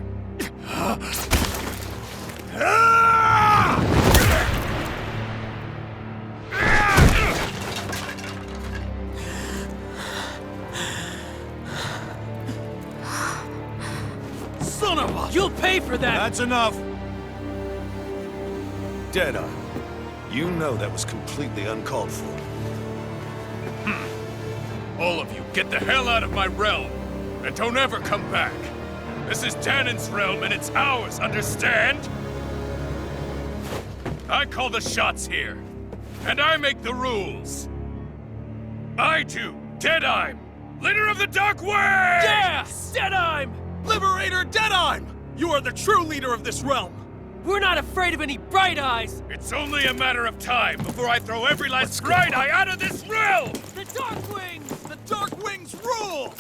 Speaker 1: Son of a... You'll pay for that!
Speaker 9: That's enough! Deadeye, you know that was completely uncalled for.
Speaker 10: All of you, get the hell out of my realm! And don't ever come back! This is Danan's realm and it's ours, understand? I call the shots here. And I make the rules. I do, Deadeye, leader of the Dark Wings!
Speaker 1: Yeah! Deadeye! Liberator Deadeye! You are the true leader of this realm! We're not afraid of any Bright Eyes!
Speaker 10: It's only a matter of time before I throw every last Bright Eye out of this realm!
Speaker 1: The Dark Wings! The Dark Wings rule!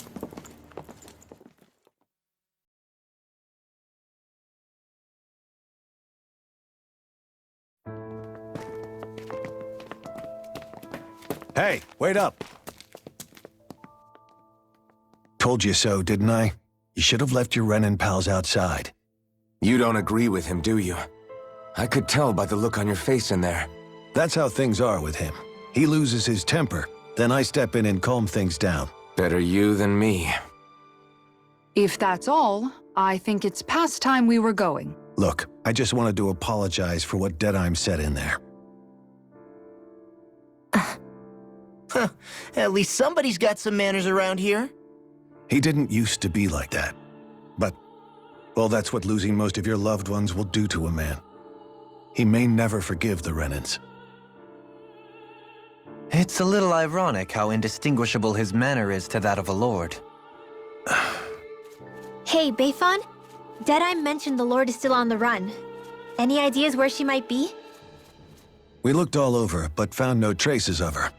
Speaker 9: Hey, wait up! Told you so, didn't I? You should have left your Renan pals outside.
Speaker 4: You don't agree with him, do you? I could tell by the look on your face in there.
Speaker 9: That's how things are with him. He loses his temper, then I step in and calm things down.
Speaker 4: Better you than me.
Speaker 5: If that's all, I think it's past time we were going.
Speaker 9: Look, I just wanted to apologize for what Deadeye said in there.
Speaker 3: At least somebody's got some manners around here.
Speaker 9: He didn't used to be like that. But, well, that's what losing most of your loved ones will do to a man. He may never forgive the Renans.
Speaker 7: It's a little ironic how indistinguishable his manner is to that of a lord.
Speaker 2: Hey, Beifan? Deadeye mentioned the Lord is still on the run. Any ideas where she might be?
Speaker 9: We looked all over, but found no traces of her.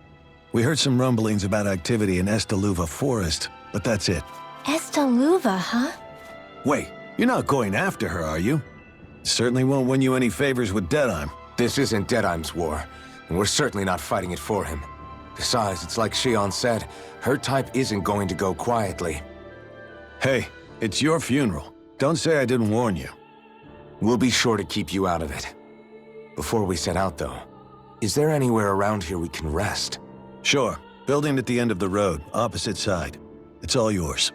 Speaker 9: We heard some rumblings about activity in Estaluva Forest, but that's it.
Speaker 2: Estaluva, huh?
Speaker 9: Wait, you're not going after her, are you? Certainly won't win you any favors with Deadheim.
Speaker 4: This isn't Deadheim's war, and we're certainly not fighting it for him. Besides, it's like Shion said, her type isn't going to go quietly.
Speaker 9: Hey, it's your funeral. Don't say I didn't warn you.
Speaker 4: We'll be sure to keep you out of it. Before we set out, though, is there anywhere around here we can rest?
Speaker 9: Sure. Building at the end of the road, opposite side. It's all yours.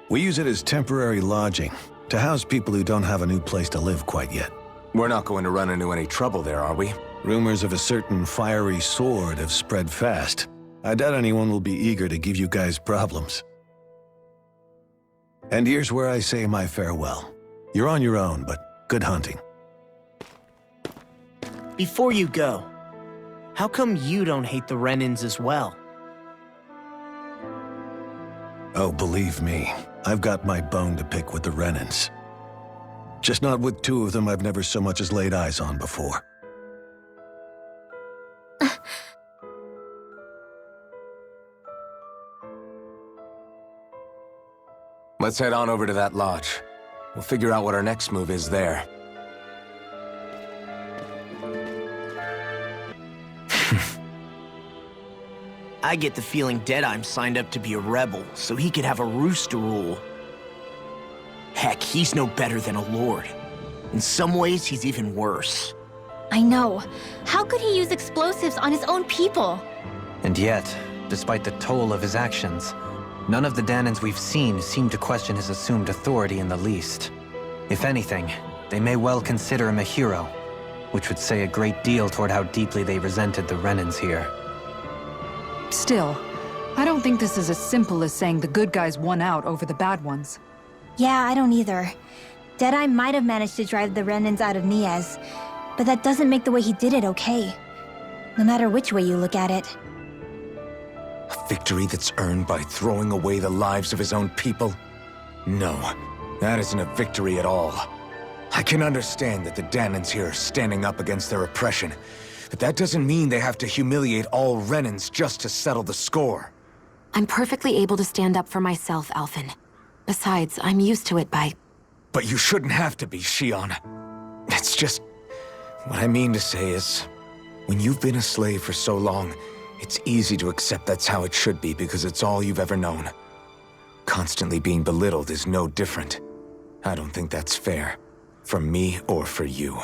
Speaker 9: We use it as temporary lodging, to house people who don't have a new place to live quite yet.
Speaker 4: We're not going to run into any trouble there, are we?
Speaker 9: Rumors of a certain fiery sword have spread fast. I doubt anyone will be eager to give you guys problems. And here's where I say my farewell. You're on your own, but good hunting.
Speaker 3: Before you go, how come you don't hate the Renans as well?
Speaker 9: Oh, believe me, I've got my bone to pick with the Renans. Just not with two of them I've never so much as laid eyes on before.
Speaker 4: Let's head on over to that lodge. We'll figure out what our next move is there.
Speaker 3: I get the feeling Deadheim signed up to be a rebel so he could have a roost to rule. Heck, he's no better than a lord. In some ways, he's even worse.
Speaker 2: I know. How could he use explosives on his own people?
Speaker 7: And yet, despite the toll of his actions, none of the Danans we've seen seem to question his assumed authority in the least. If anything, they may well consider him a hero, which would say a great deal toward how deeply they resented the Renans here.
Speaker 5: Still, I don't think this is as simple as saying the good guys won out over the bad ones.
Speaker 2: Yeah, I don't either. Deadeye might have managed to drive the Renans out of Niez, but that doesn't make the way he did it okay. No matter which way you look at it.
Speaker 4: A victory that's earned by throwing away the lives of his own people? No, that isn't a victory at all. I can understand that the Danans here are standing up against their oppression, but that doesn't mean they have to humiliate all Renans just to settle the score.
Speaker 6: I'm perfectly able to stand up for myself, Alphen. Besides, I'm used to it by...
Speaker 4: But you shouldn't have to be, Shion. It's just... What I mean to say is, when you've been a slave for so long, it's easy to accept that's how it should be because it's all you've ever known. Constantly being belittled is no different. I don't think that's fair. For me or for you.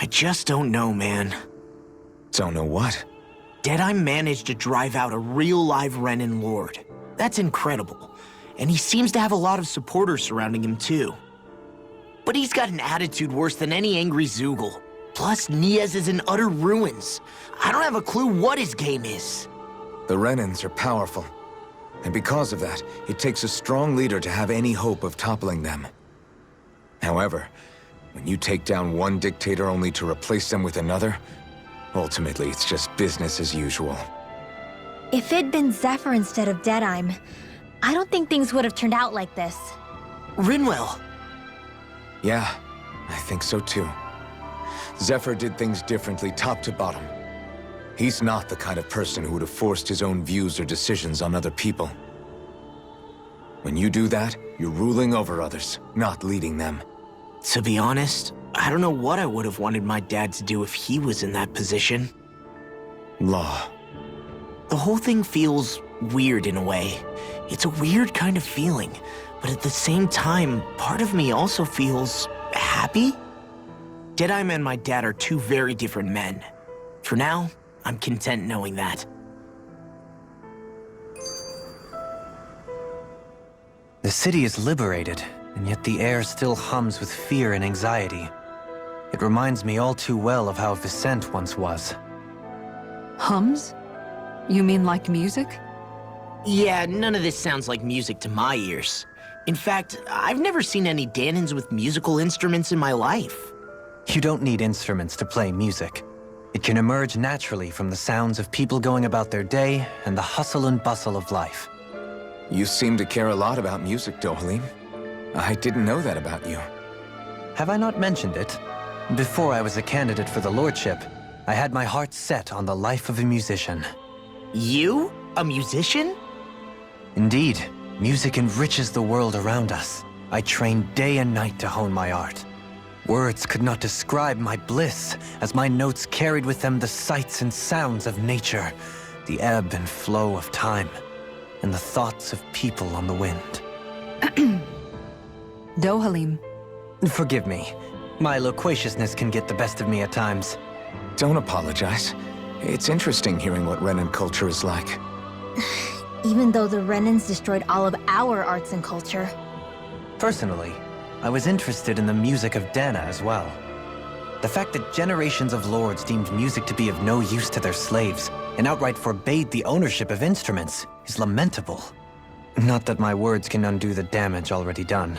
Speaker 3: I just don't know, man.
Speaker 4: Don't know what?
Speaker 3: Deadeye managed to drive out a real live Renan lord. That's incredible. And he seems to have a lot of supporters surrounding him too. But he's got an attitude worse than any angry Zoogle. Plus, Niez is in utter ruins. I don't have a clue what his game is.
Speaker 4: The Renans are powerful. And because of that, it takes a strong leader to have any hope of toppling them. However, when you take down one dictator only to replace them with another, ultimately it's just business as usual.
Speaker 2: If it'd been Zephyr instead of Deadeye, I don't think things would have turned out like this.
Speaker 3: Rinwell!
Speaker 4: Yeah, I think so too. Zephyr did things differently top to bottom. He's not the kind of person who would have forced his own views or decisions on other people. When you do that, you're ruling over others, not leading them.
Speaker 3: To be honest, I don't know what I would have wanted my dad to do if he was in that position.
Speaker 4: Law.
Speaker 3: The whole thing feels weird in a way. It's a weird kind of feeling, but at the same time, part of me also feels happy? Deadeye and my dad are two very different men. For now, I'm content knowing that.
Speaker 7: The city is liberated, and yet the air still hums with fear and anxiety. It reminds me all too well of how Vicente once was.
Speaker 5: Hums? You mean like music?
Speaker 3: Yeah, none of this sounds like music to my ears. In fact, I've never seen any Danans with musical instruments in my life.
Speaker 7: You don't need instruments to play music. It can emerge naturally from the sounds of people going about their day and the hustle and bustle of life.
Speaker 4: You seem to care a lot about music, Dohalim. I didn't know that about you.
Speaker 7: Have I not mentioned it? Before I was a candidate for the lordship, I had my heart set on the life of a musician.
Speaker 3: You? A musician?
Speaker 7: Indeed, music enriches the world around us. I trained day and night to hone my art. Words could not describe my bliss, as my notes carried with them the sights and sounds of nature, the ebb and flow of time, and the thoughts of people on the wind.
Speaker 5: Dohalim.
Speaker 7: Forgive me. My loquaciousness can get the best of me at times.
Speaker 4: Don't apologize. It's interesting hearing what Renan culture is like.
Speaker 2: Even though the Renans destroyed all of our arts and culture.
Speaker 7: Personally, I was interested in the music of Dana as well. The fact that generations of lords deemed music to be of no use to their slaves and outright forbade the ownership of instruments is lamentable. Not that my words can undo the damage already done.